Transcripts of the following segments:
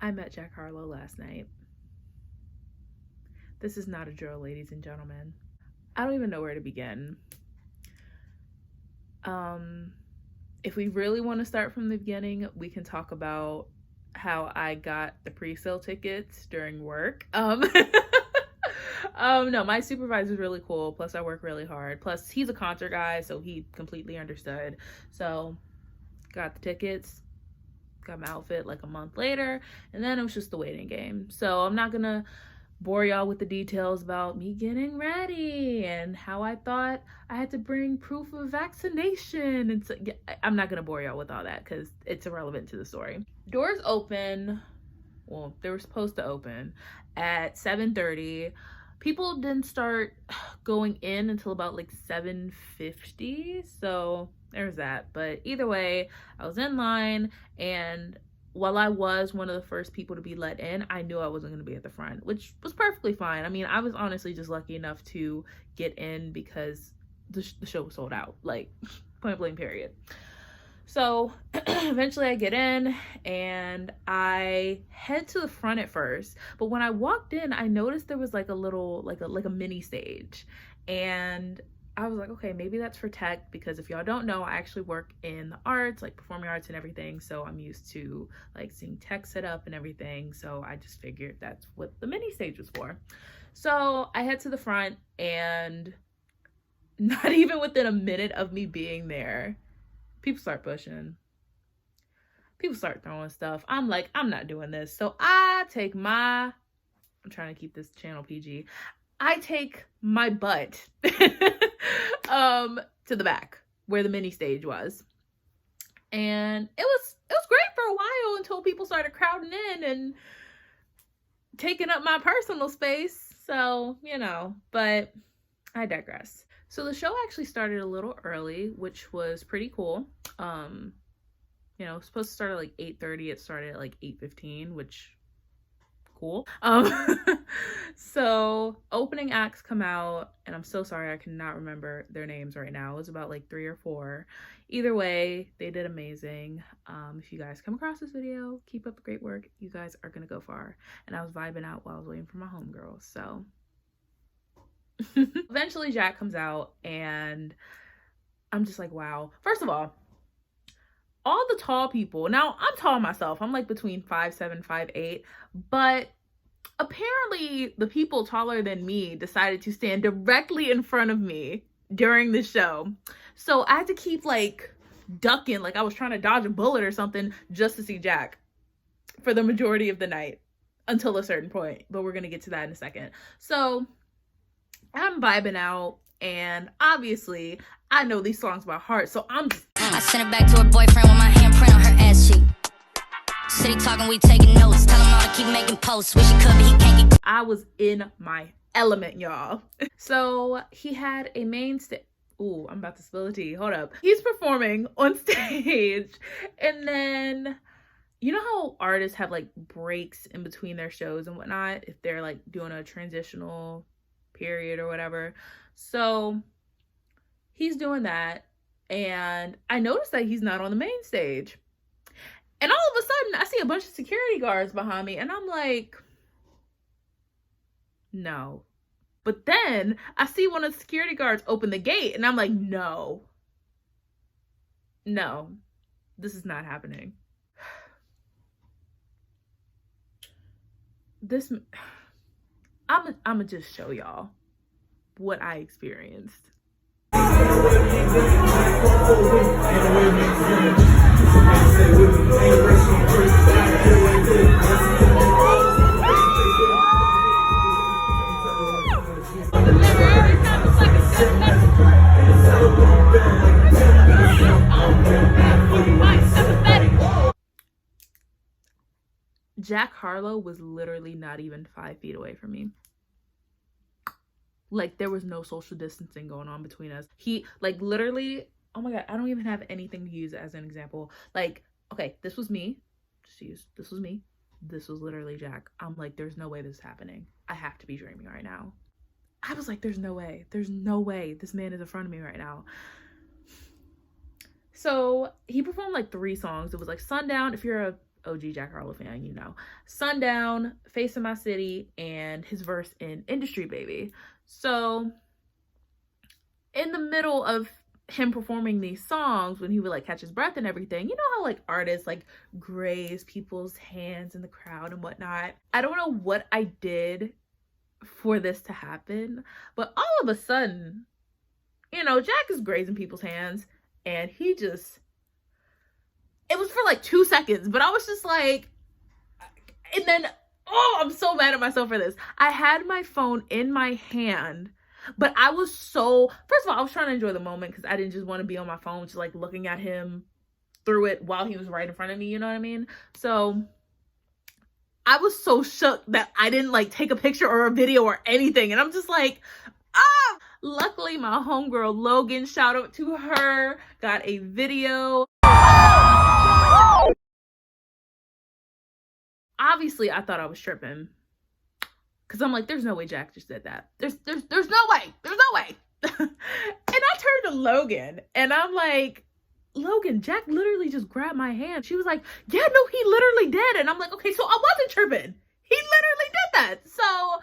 I met Jack Harlow last night. This is not a drill, ladies and gentlemen. I don't even know where to begin. If we really want to start from the beginning, we can talk about how I got the pre-sale tickets during work. No, my supervisor's really cool. Plus, I work really hard. Plus, he's a concert guy, so he completely understood. So, got the tickets, got my outfit like a month later, and then it was just the waiting game. So, I'm not gonna bore y'all with the details about me getting ready and how I thought I had to bring proof of vaccination. And so, I'm not gonna bore y'all with all that because it's irrelevant to the story. Doors open, well, they were supposed to open at 7:30. People didn't start going in until about like 7:50, so there's that. But either way, I was in line, and while I was one of the first people to be let in, I knew I wasn't going to be at the front, which was perfectly fine. I mean, I was honestly just lucky enough to get in because the show was sold out, like, point blank period. So eventually I get in and I head to the front at first, but when I walked in, I noticed there was like a little, like a mini stage, and I was like, okay, maybe that's for tech, because if y'all don't know, I actually work in the arts, like performing arts and everything, so I'm used to like seeing tech set up and everything, so I just figured that's what the mini stage was for. So I head to the front, and not even within a minute of me being there, people start pushing. People start throwing stuff. I'm like, I'm not doing this. So I take I'm trying to keep this channel PG. I take my butt to the back where the mini stage was. And it was great for a while until people started crowding in and taking up my personal space. So, but I digress. So the show actually started a little early, which was pretty cool. It was supposed to start at like 8:30. It started at like 8:15, which cool. So opening acts come out, and I'm so sorry I cannot remember their names right now. It was about like 3 or 4. Either way, they did amazing. If you guys come across this video, keep up the great work. You guys are gonna go far. And I was vibing out while I was waiting for my homegirls, so eventually Jack comes out, and I'm just like, wow. First of all the tall people, now I'm tall myself, I'm like between 5'7", 5'8", but apparently the people taller than me decided to stand directly in front of me during the show. So I had to keep like ducking, like I was trying to dodge a bullet or something, just to see Jack for the majority of the night until a certain point, but we're gonna get to that in a second. So I'm vibing out, and obviously I know these songs by heart, so I'm just I sent her back to her boyfriend with my handprint on her ass cheek. City talking, we taking notes. Tell him all to keep making posts. Wish he could, but he can't get. I was in my element, y'all. So he had a main stage. Ooh, I'm about to spill the tea. Hold up. He's performing on stage, and then you know how artists have like breaks in between their shows and whatnot if they're like doing a transitional period or whatever. So he's doing that, and I noticed that he's not on the main stage. And all of a sudden, I see a bunch of security guards behind me, and I'm like, no. But then I see one of the security guards open the gate, and I'm like, no, this is not happening. I'ma just show y'all what I experienced. Jack Harlow was literally not even 5 feet away from me. Like, there was no social distancing going on between us. He, like, literally, oh my God, I don't even have anything to use as an example. Like, okay, this was me. This was me. This was literally Jack. I'm like, there's no way this is happening. I have to be dreaming right now. I was like, there's no way. There's no way this man is in front of me right now. So he performed like 3 songs. It was like Sundown. If you're OG Jack Harlow fan, you know. Sundown, Face of My City, and his verse in Industry Baby. So in the middle of him performing these songs, when he would like catch his breath and everything, you know how like artists like graze people's hands in the crowd and whatnot. I don't know what I did for this to happen, but all of a sudden, you know, Jack is grazing people's hands and he just, it was for like 2 seconds, but I was just like, and then, oh, I'm so mad at myself for this. I had my phone in my hand, but I was so, first of all, I was trying to enjoy the moment because I didn't just want to be on my phone, just like looking at him through it while he was right in front of me, you know what I mean? So I was so shook that I didn't like take a picture or a video or anything. And I'm just like, ah! Luckily, my homegirl Logan, shout out to her, got a video. Obviously, I thought I was tripping. Cause I'm like, there's no way Jack just did that. There's no way. There's no way. And I turned to Logan and I'm like, Logan, Jack literally just grabbed my hand. She was like, yeah, no, he literally did. And I'm like, okay, so I wasn't tripping. He literally did that. So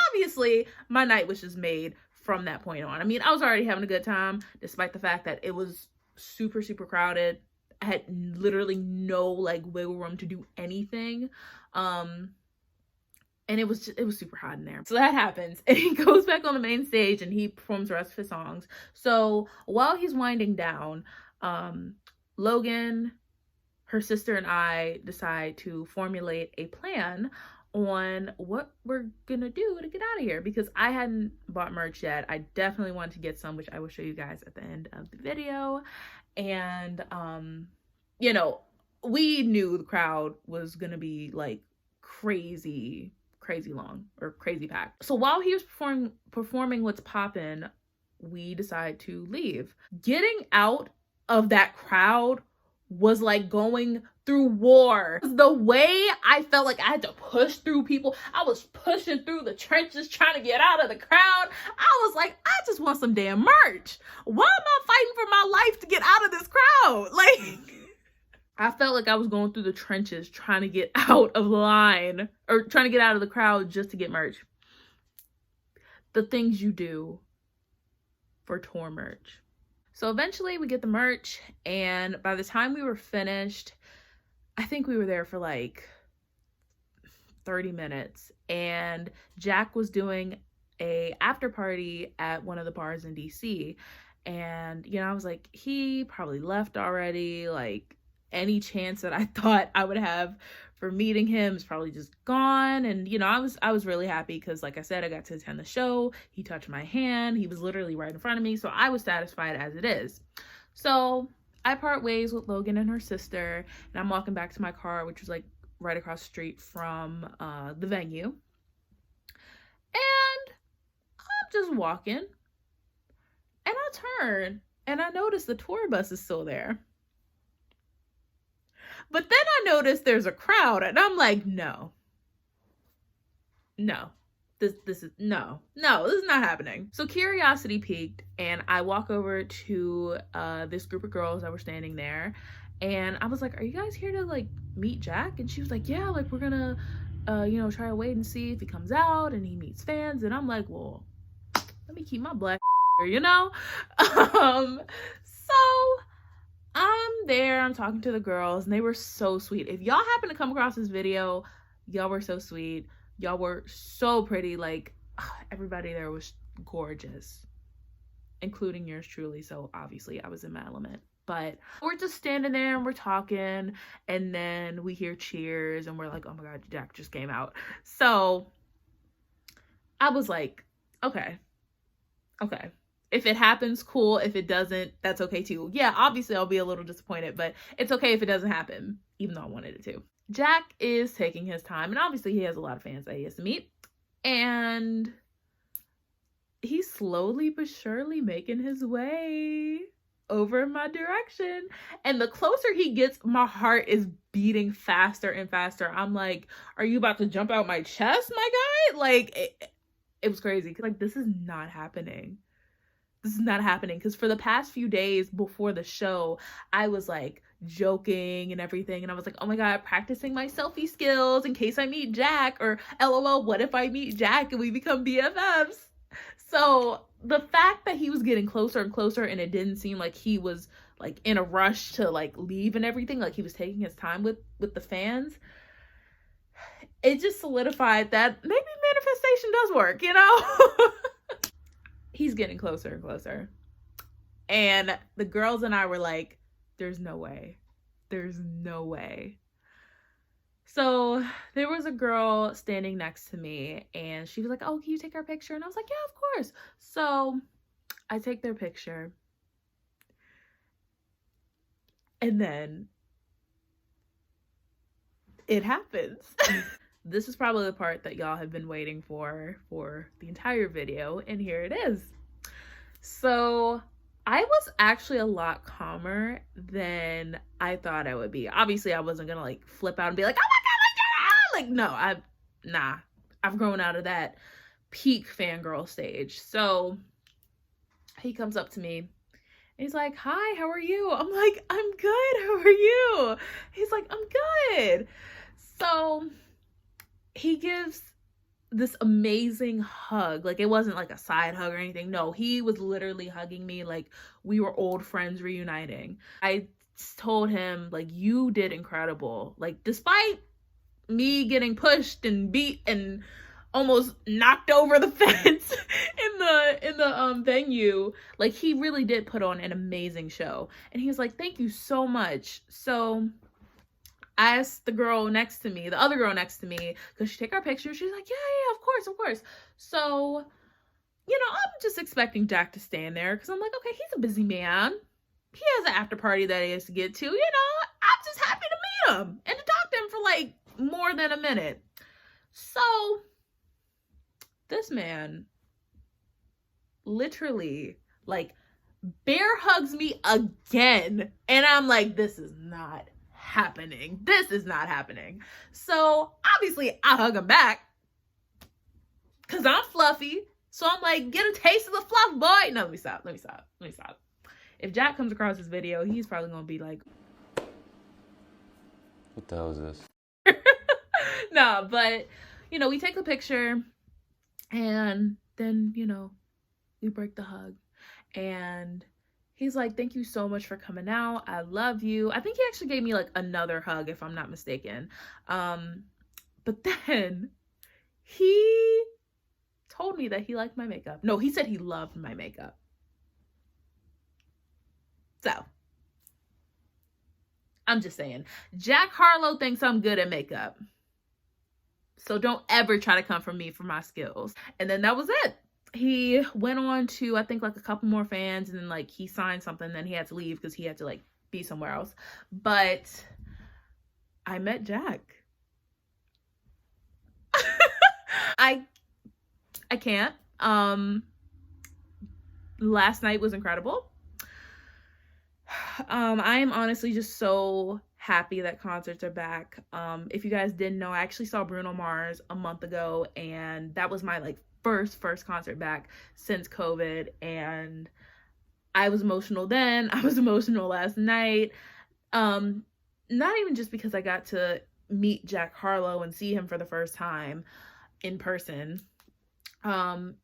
obviously my night was just made from that point on. I mean, I was already having a good time, despite the fact that it was super, super crowded. I had literally no like wiggle room to do anything. And it was super hot in there. So that happens. And he goes back on the main stage and he performs the rest of his songs. So while he's winding down, Logan, her sister, and I decide to formulate a plan on what we're gonna do to get out of here, because I hadn't bought merch yet. I definitely wanted to get some, which I will show you guys at the end of the video. And you know, we knew the crowd was gonna be like crazy long or crazy packed. So while he was performing What's Poppin', we decide to leave. Getting out of that crowd was like going through war. The way I felt like I had to push through people, I was pushing through the trenches trying to get out of the crowd. I was like, I just want some damn merch. Why am I fighting for my life to get out of this crowd? Like, I felt like I was going through the trenches trying to get out of line or trying to get out of the crowd just to get merch. The things you do for tour merch. So eventually we get the merch, and by the time we were finished, I think we were there for like 30 minutes, and Jack was doing a after party at one of the bars in DC. And, you know, I was like, he probably left already. Like, any chance that I thought I would have for meeting him is probably just gone. And, you know, I was really happy because, like I said, I got to attend the show. He touched my hand. He was literally right in front of me. So I was satisfied as it is. So I part ways with Logan and her sister, and I'm walking back to my car, which was like right across the street from the venue. And I'm just walking, and I turn and I notice the tour bus is still there. But then I noticed there's a crowd, and I'm like, no, this is no, this is not happening. So curiosity piqued, and I walk over to this group of girls that were standing there, and I was like, are you guys here to like meet Jack? And she was like, yeah, like we're gonna you know, try to wait and see if he comes out and he meets fans. And I'm like, well, let me keep my black here, you know. So I'm there, I'm talking to the girls, and they were so sweet. If y'all happen to come across this video, y'all were so sweet. Y'all were so pretty. Like, everybody there was gorgeous, including yours truly. So obviously I was in my element. But we're just standing there and we're talking, and then we hear cheers and we're like, oh my God, Jack just came out. So I was like, okay. If it happens, cool. If it doesn't, that's okay too. Yeah, obviously I'll be a little disappointed, but it's okay if it doesn't happen, even though I wanted it to. Jack is taking his time, and obviously he has a lot of fans that he has to meet. And he's slowly but surely making his way over in my direction. And the closer he gets, my heart is beating faster and faster. I'm like, are you about to jump out my chest, my guy? Like, it was crazy. Like, this is not happening. This is not happening, because for the past few days before the show, I was like, joking and everything. And I was like, oh my God, practicing my selfie skills in case I meet Jack, or LOL, what if I meet Jack and we become BFFs? So the fact that he was getting closer and closer, and it didn't seem like he was like in a rush to like leave and everything, like he was taking his time with the fans, it just solidified that maybe manifestation does work, you know? He's getting closer and closer. And the girls and I were like, there's no way. There's no way. So there was a girl standing next to me, and she was like, oh, can you take our picture? And I was like, yeah, of course. So I take their picture. And then it happens. This is probably the part that y'all have been waiting for the entire video, and here it is. So I was actually a lot calmer than I thought I would be. Obviously, I wasn't gonna like flip out and be like, oh my God, like, no, I've grown out of that peak fangirl stage. So he comes up to me and he's like, hi, how are you? I'm like, I'm good, how are you? He's like, I'm good. So he gives this amazing hug. Like, it wasn't like a side hug or anything. No, he was literally hugging me like we were old friends reuniting. I told him, like, you did incredible. Like, despite me getting pushed and beat and almost knocked over the fence in the venue, like, he really did put on an amazing show. And he was like, thank you so much. So I asked the girl next to me, the other girl next to me, could she take our picture? She's like, yeah, of course. So, you know, I'm just expecting Jack to stand there, because I'm like, okay, he's a busy man. He has an after party that he has to get to. You know, I'm just happy to meet him and to talk to him for like more than a minute. So this man literally like bear hugs me again. And I'm like, this is not happening. This is not happening. So obviously I hug him back because I'm fluffy. So I'm like, get a taste of the fluff, boy. No, let me stop. If Jack comes across this video, he's probably gonna be like, what the hell is this? no, but you know, we take a picture and then, you know, we break the hug. And he's like, thank you so much for coming out. I love you. I think he actually gave me like another hug, if I'm not mistaken. But then he told me that he liked my makeup. No, he said he loved my makeup. So I'm just saying, Jack Harlow thinks I'm good at makeup. So don't ever try to come for me for my skills. And then that was it. He went on to, I think, like a couple more fans, and then like he signed something, then he had to leave because he had to like be somewhere else. But I met Jack. I can't. Last night was incredible. I am honestly just so happy that concerts are back. If you guys didn't know, I actually saw Bruno Mars a month ago, and that was my like first concert back since COVID, and I was emotional then. I was emotional last night. Not even just because I got to meet Jack Harlow and see him for the first time in person.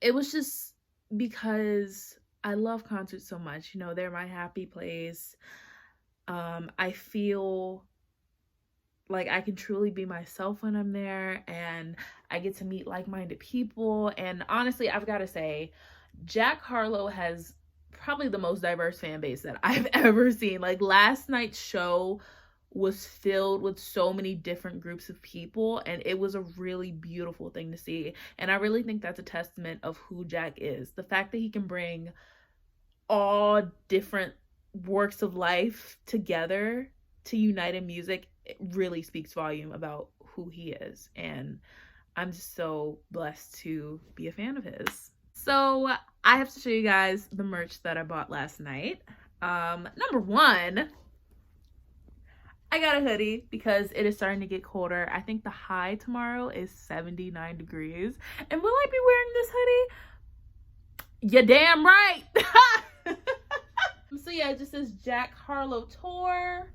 It was just because I love concerts so much. You know, they're my happy place. I feel like I can truly be myself when I'm there, and I get to meet like-minded people. And honestly, I've got to say, Jack Harlow has probably the most diverse fan base that I've ever seen. Like, last night's show was filled with so many different groups of people, and it was a really beautiful thing to see. And I really think that's a testament of who Jack is. The fact that he can bring all different works of life together to unite in music, it really speaks volume about who he is. And I'm just so blessed to be a fan of his. So I have to show you guys the merch that I bought last night. Number one, I got a hoodie because it is starting to get colder. I think the high tomorrow is 79 degrees. And will I be wearing this hoodie? You're damn right. So yeah, it just says Jack Harlow Tour.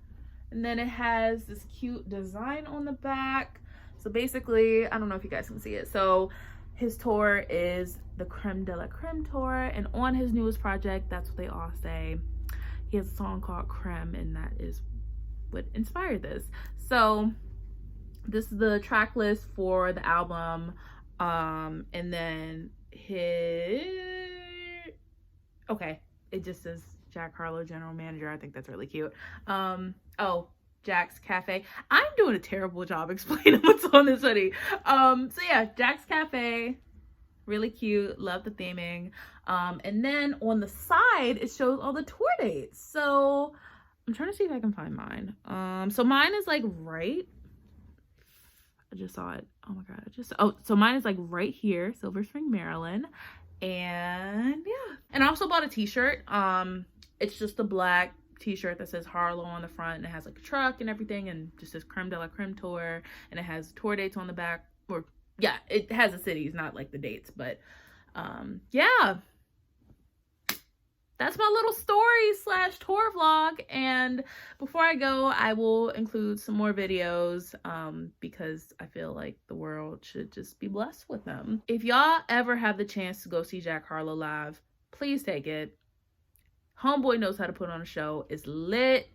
And then it has this cute design on the back. So basically, I don't know if you guys can see it. So his tour is the creme de la creme tour. And on his newest project, that's what they all say, he has a song called Creme, and that is what inspired this. So this is the track list for the album. And then okay, it just says Jack Harlow, general manager. I think that's really cute. Oh, Jack's Cafe. I'm doing a terrible job explaining what's on this hoodie. So yeah, Jack's Cafe, really cute. Love the theming. And then on the side, it shows all the tour dates. So I'm trying to see if I can find mine. So mine is like right. I just saw it. Oh my god! So mine is like right here, Silver Spring, Maryland. And yeah, and I also bought a t-shirt. It's just a black t-shirt that says Harlow on the front, and it has like a truck and everything, and just says Creme de la Creme tour, and it has tour dates on the back. Or yeah, it has the cities, not like the dates, but yeah, that's my little story / tour vlog. And before I go, I will include some more videos because I feel like the world should just be blessed with them. If y'all ever have the chance to go see Jack Harlow live, please take it. Homeboy knows how to put on a show. It's lit.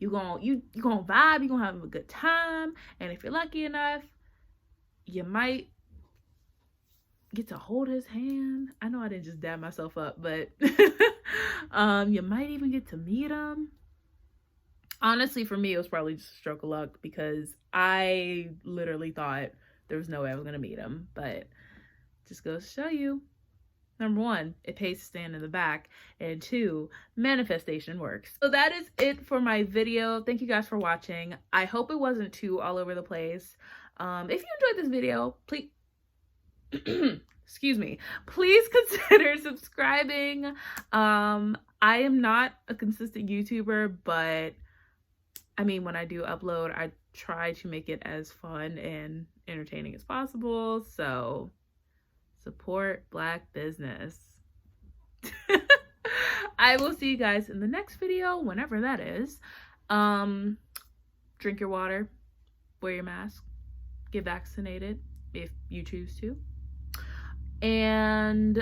You gonna vibe. You gonna have a good time. And if you're lucky enough, you might get to hold his hand. I know I didn't just dab myself up, but you might even get to meet him. Honestly, for me, it was probably just a stroke of luck because I literally thought there was no way I was gonna meet him. But just goes to show you, number one, it pays to stand in the back, and two, manifestation works. So that is it for my video. Thank you guys for watching. I hope it wasn't too all over the place. If you enjoyed this video, please excuse me, please consider subscribing. I am not a consistent YouTuber, but I mean, when I do upload, I try to make it as fun and entertaining as possible. So support Black business. I will see you guys in the next video, whenever that is. Drink your water, wear your mask, get vaccinated if you choose to. And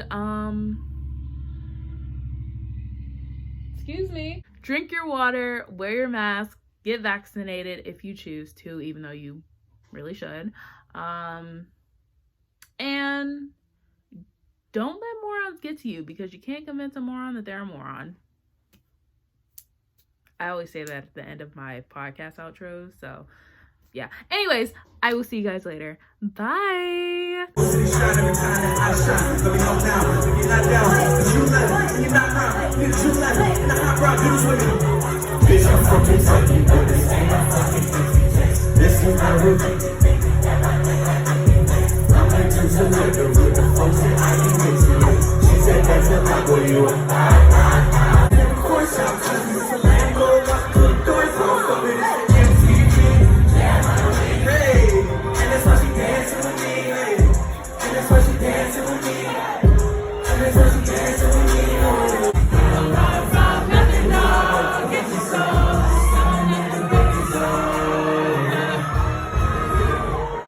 excuse me, drink your water, wear your mask, get vaccinated if you choose to, even though you really should. And don't let morons get to you, because you can't convince a moron that they're a moron. I always say that at the end of my podcast outros, so yeah. Anyways, I will see you guys later. Bye. She said that's a lot, boy, you